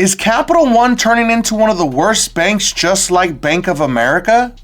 Is Capital One turning into one of the worst banks just like Bank of America?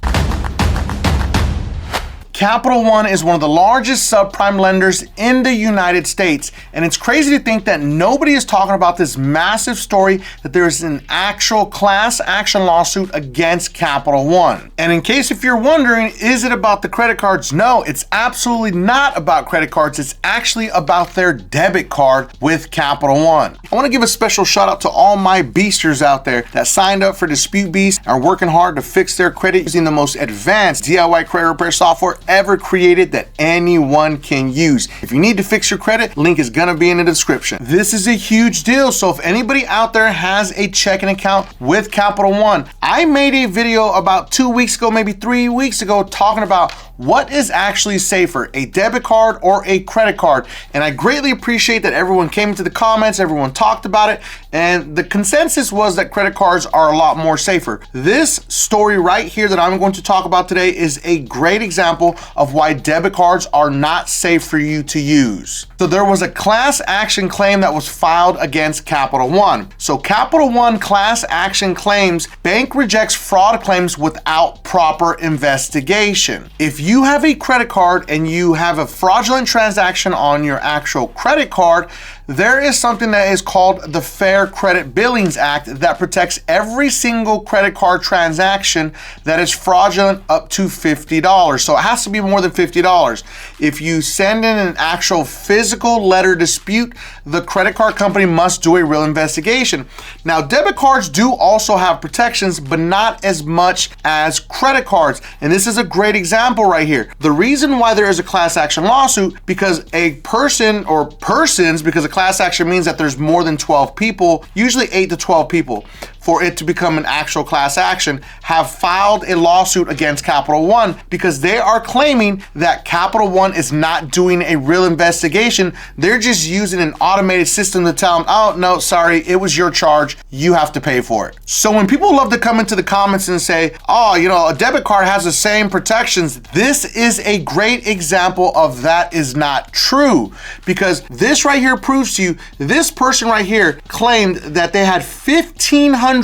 Capital One is one of the largest subprime lenders in the United States, and it's crazy to think that nobody is talking about this massive story that there is an actual class action lawsuit against Capital One. And in case if you're wondering, is it about the credit cards? No, it's absolutely not about credit cards. It's actually about their debit card with Capital One. I want to give a special shout out to all my beasters out there that signed up for Dispute Beast and are working hard to fix their credit using the most advanced DIY credit repair software ever created that anyone can use. If you need to fix your credit, link is gonna be in the description. This is a huge deal, so if anybody out there has a checking account with Capital One, I made a video about 2 weeks ago, maybe 3 weeks ago, talking about what is actually safer, a debit card or a credit card. And I greatly appreciate that everyone came into the comments, everyone talked about it, and the consensus was that credit cards are a lot more safer. This story right here that I'm going to talk about today is a great example of why debit cards are not safe for you to use. So there was a class action claim that was filed against Capital One. So Capital One class action claims bank rejects fraud claims without proper investigation. If you have a credit card and you have a fraudulent transaction on your actual credit card, there is something that is called the Fair Credit Billings Act that protects every single credit card transaction that is fraudulent up to $50. So it has to be more than $50. If you send in an actual physical letter dispute, the credit card company must do a real investigation. Now, debit cards do also have protections, but not as much as credit cards. And this is a great example right here. The reason why there is a class action lawsuit, because a person or persons, because a class action means that there's more than 12 people, usually 8 to 12 people, for it to become an actual class action, have filed a lawsuit against Capital One because they are claiming that Capital One is not doing a real investigation. They're just using an automated system to tell them, oh, no, sorry, it was your charge. You have to pay for it. So when people love to come into the comments and say, oh, you know, a debit card has the same protections, this is a great example of that is not true, because this right here proves to you, this person right here claimed that they had $1,500,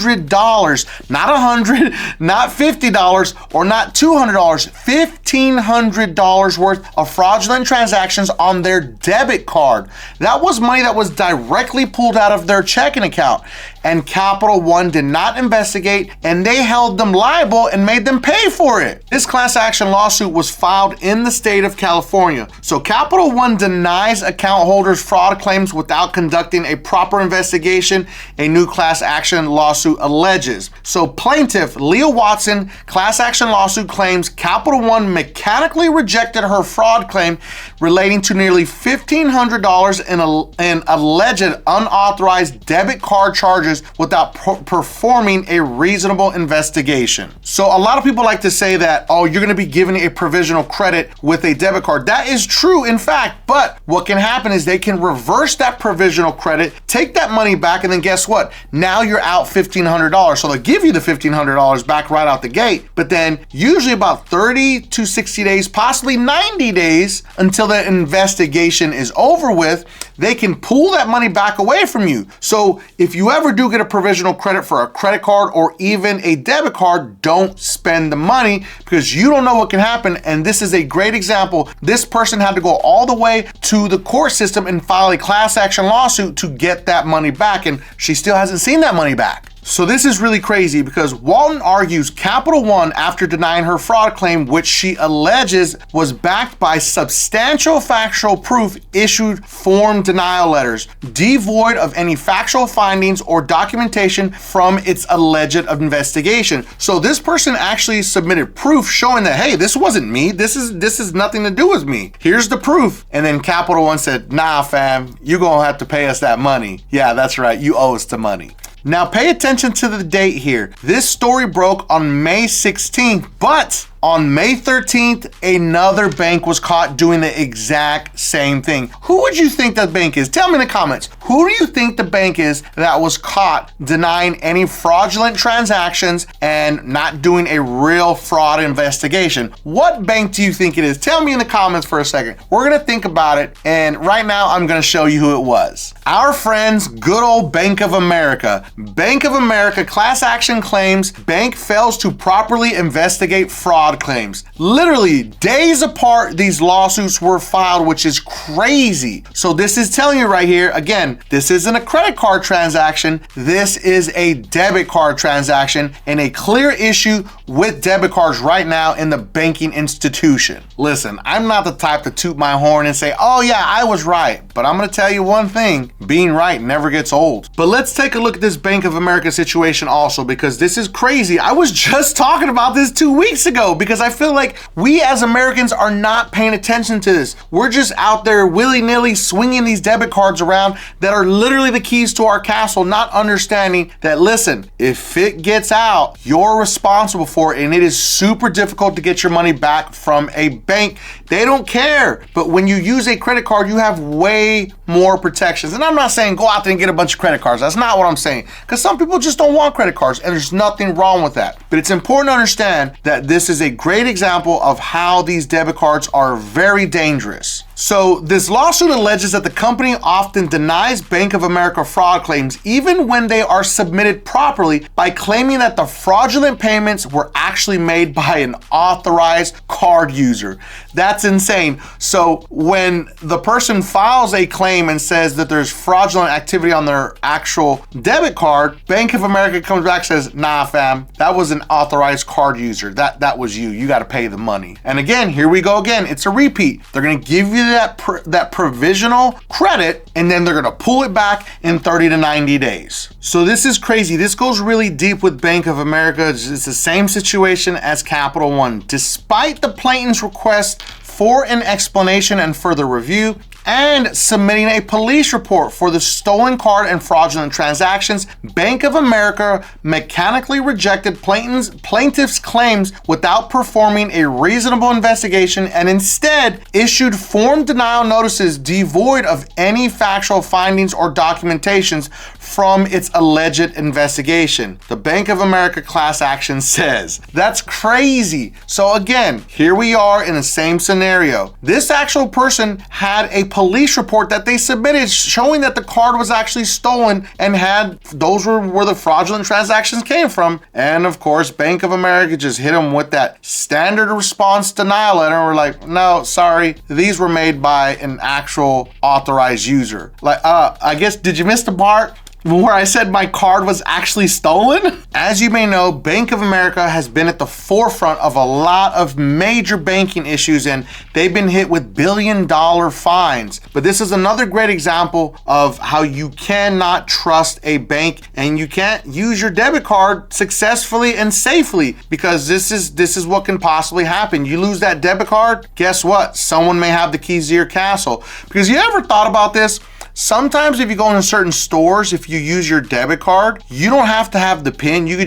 not $100, not $50, or not $200, $1,500 worth of fraudulent transactions on their debit card. That was money that was directly pulled out of their checking account. And Capital One did not investigate, and they held them liable and made them pay for it. This class action lawsuit was filed in the state of California. So Capital One denies account holders fraud claims without conducting a proper investigation, a new class action lawsuit alleges. So plaintiff Leah Watson class action lawsuit claims Capital One mechanically rejected her fraud claim relating to nearly $1,500 in alleged unauthorized debit card charges without performing a reasonable investigation. So a lot of people like to say that, oh, you're going to be given a provisional credit with a debit card. That is true, in fact, but what can happen is they can reverse that provisional credit, take that money back, and then guess what? Now you're out $1,500. So they'll give you the $1,500 back right out the gate, but then usually about 30 to 60 days, possibly 90 days until the investigation is over with, they can pull that money back away from you. So if you ever do get a provisional credit for a credit card or even a debit card, don't spend the money because you don't know what can happen. And this is a great example. This person had to go all the way to the court system and file a class action lawsuit to get that money back, and she still hasn't seen that money back. So this is really crazy because Walton argues Capital One, after denying her fraud claim, which she alleges was backed by substantial factual proof, issued form denial letters, devoid of any factual findings or documentation from its alleged investigation. So this person actually submitted proof showing that, hey, this wasn't me. This is nothing to do with me. Here's the proof. And then Capital One said, nah, fam, you're gonna have to pay us that money. Yeah, that's right. You owe us the money. Now pay attention to the date here. This story broke on May 16th, but On May 13th, another bank was caught doing the exact same thing. Who would you think that bank is? Tell me in the comments. Who do you think the bank is that was caught denying any fraudulent transactions and not doing a real fraud investigation? What bank do you think it is? Tell me in the comments for a second. We're gonna think about it, and right now I'm gonna show you who it was. Our friends, good old Bank of America. Bank of America class action claims bank fails to properly investigate fraud claims. Literally days apart, these lawsuits were filed, which is crazy. So this is telling you right here, again, this isn't a credit card transaction. This is a debit card transaction and a clear issue with debit cards right now in the banking institution. Listen, I'm not the type to toot my horn and say, oh yeah, I was right. But I'm gonna tell you one thing, being right never gets old. But let's take a look at this Bank of America situation also, because this is crazy. I was just talking about this 2 weeks ago because I feel like we as Americans are not paying attention to this. We're just out there willy-nilly swinging these debit cards around that are literally the keys to our castle, not understanding that, listen, if it gets out, you're responsible for it, and it is super difficult to get your money back from a bank. They don't care. But when you use a credit card, you have way more protections. And I'm not saying go out there and get a bunch of credit cards. That's not what I'm saying. Because some people just don't want credit cards, and there's nothing wrong with that. But it's important to understand that this is a great example of how these debit cards are very dangerous. So this lawsuit alleges that the company often denies Bank of America fraud claims even when they are submitted properly by claiming that the fraudulent payments were actually made by an authorized card user. That's insane. So when the person files a claim and says that there's fraudulent activity on their actual debit card, Bank of America comes back and says, nah fam, that was an authorized card user. That was you. You got to pay the money. And again, here we go again. It's a repeat. They're going to give you that provisional credit, and then they're gonna pull it back in 30 to 90 days. So this is crazy. This goes really deep with Bank of America. It's the same situation as Capital One. Despite the plaintiff's request for an explanation and further review, and submitting a police report for the stolen card and fraudulent transactions, Bank of America mechanically rejected plaintiff's claims without performing a reasonable investigation and instead issued form denial notices devoid of any factual findings or documentations from its alleged investigation. The Bank of America class action says. That's crazy. So again, here we are in the same scenario. This actual person had a police report that they submitted showing that the card was actually stolen and had those were where the fraudulent transactions came from. And of course, Bank of America just hit them with that standard response denial letter. And we're like, no, sorry, these were made by an actual authorized user. Like, I guess, did you miss the part where I said my card was actually stolen? As you may know, Bank of America has been at the forefront of a lot of major banking issues, and they've been hit with billion-dollar fines. But this is another great example of how you cannot trust a bank and you can't use your debit card successfully and safely, because this is what can possibly happen. You lose that debit card, guess what? Someone may have the keys to your castle. Because you ever thought about this? Sometimes if you go into certain stores, if you use your debit card, you don't have to have the PIN. You could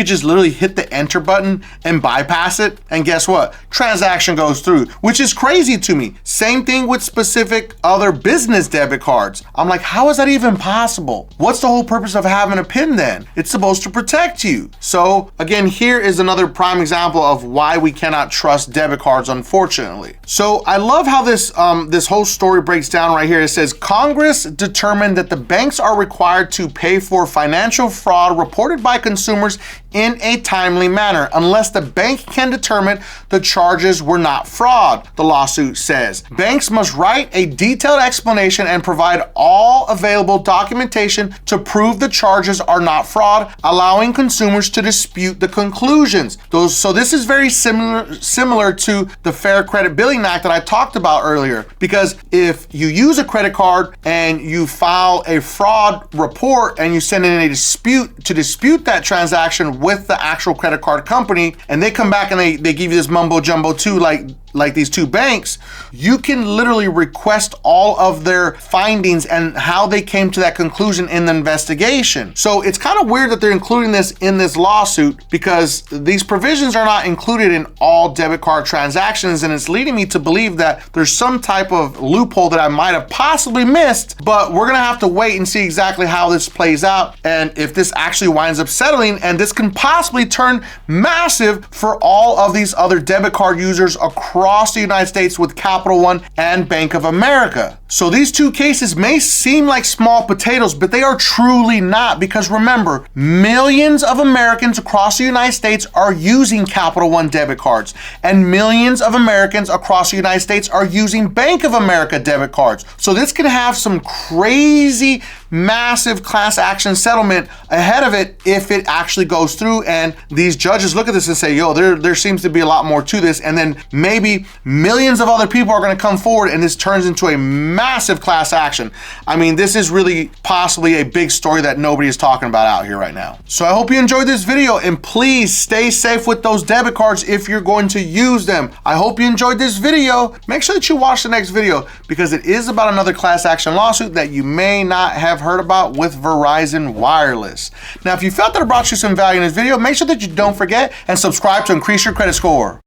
just literally hit the enter button and bypass it. And guess what? Transaction goes through, which is crazy to me. Same thing with specific other business debit cards. I'm like, how is that even possible? What's the whole purpose of having a PIN then? It's supposed to protect you. So again, here is another prime example of why we cannot trust debit cards, unfortunately. So I love how this whole story breaks down right here. It says, Congress determined that the banks are required to pay for financial fraud reported by consumers in a timely manner unless the bank can determine the charges were not fraud, the lawsuit says. Banks must write a detailed explanation and provide all available documentation to prove the charges are not fraud, allowing consumers to dispute the conclusions. So this is very similar to the Fair Credit Billing Act that I talked about earlier, because if you use a credit card and you file a fraud report and you send in a dispute to dispute that transaction with the actual credit card company, and they come back and they give you this mumbo jumbo too, like like these two banks, you can literally request all of their findings and how they came to that conclusion in the investigation. So it's kind of weird that they're including this in this lawsuit, because these provisions are not included in all debit card transactions, and it's leading me to believe that there's some type of loophole that I might have possibly missed. But we're gonna have to wait and see exactly how this plays out, and if this actually winds up settling, and this can possibly turn massive for all of these other debit card users across the United States with Capital One and Bank of America. So these two cases may seem like small potatoes, but they are truly not, because remember, millions of Americans across the United States are using Capital One debit cards, and millions of Americans across the United States are using Bank of America debit cards. So this could have some crazy, massive class action settlement ahead of it if it actually goes through, and these judges look at this and say, yo, there seems to be a lot more to this, and then maybe millions of other people are going to come forward and this turns into a massive class action. I mean, this is really possibly a big story that nobody is talking about out here right now. So I hope you enjoyed this video, and please stay safe with those debit cards if you're going to use them. I hope you enjoyed this video. Make sure that you watch the next video, because it is about another class action lawsuit that you may not have heard about with Verizon Wireless. Now, if you felt that it brought you some value in this video, make sure that you don't forget and subscribe to increase your credit score.